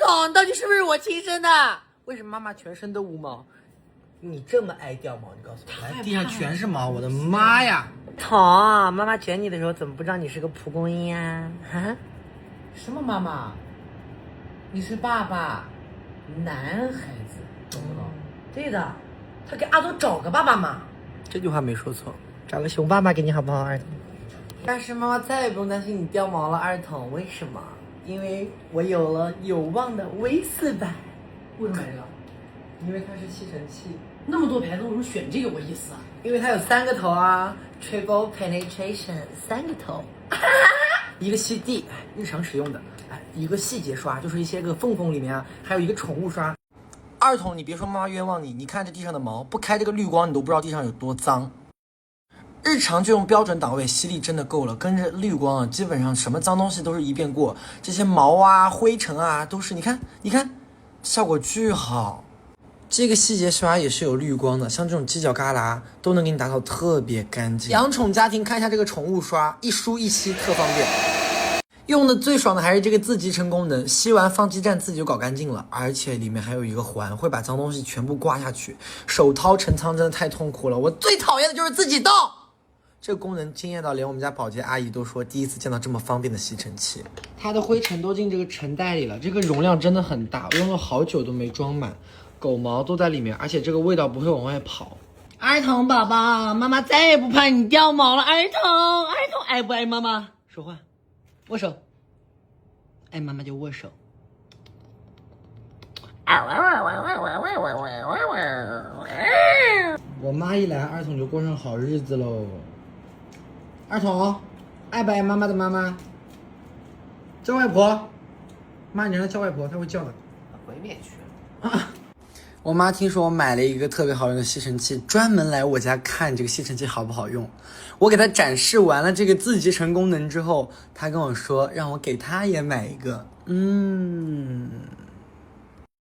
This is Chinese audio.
童，到底是不是我亲生的？为什么妈妈全身都无毛？你这么爱掉毛，你告诉我，地上全是毛，我的妈呀！童，妈妈卷你的时候怎么不知道你是个蒲公英啊？哈？什么妈妈？你是爸爸，男孩子，懂不懂？对的，他给阿斗找个爸爸嘛。这句话没说错，找个熊爸爸给你好不好，儿童？但是妈妈再也不用担心你掉毛了，儿童。为什么？因为我有了有望的 V4版。为什么买这个？因为它是吸尘器。那么多牌子，为什么选这个？我意思啊？因为它有3个头啊 ，Triple Penetration， 3个头，一个吸地，日常使用的，一个细节刷，就是一些个缝缝里面啊，还有一个宠物刷。儿童，你别说妈妈冤枉你，你看这地上的毛，不开这个滤光，你都不知道地上有多脏。日常就用标准档位，吸力真的够了，跟着滤光啊，基本上什么脏东西都是一遍过，这些毛啊、灰尘啊，都是你看，效果巨好。这个细节刷也是有滤光的，像这种犄角旮旯都能给你打扫特别干净。养宠家庭看一下这个宠物刷，一梳一吸特方便。用的最爽的还是这个自集成功能，吸完放基站自己就搞干净了，而且里面还有一个环，会把脏东西全部刮下去。手掏陈仓真的太痛苦了，我最讨厌的就是自己动。这个功能惊艳到连我们家保洁阿姨都说第一次见到这么方便的吸尘器。它的灰尘都进这个尘袋里了，这个容量真的很大，我用了好久都没装满。狗毛都在里面，而且这个味道不会往外跑。儿童宝宝，妈妈再也不怕你掉毛了。儿童爱不爱妈妈？说话，握手。爱妈妈就握手。我妈一来，儿童就过上好日子喽。儿童，爱不爱妈妈的妈妈？叫外婆。妈，你让她叫外婆，她会叫的。回面去了。我妈听说我买了一个特别好用的吸尘器，专门来我家看这个吸尘器好不好用。我给她展示完了这个自集成功能之后，她跟我说让我给她也买一个。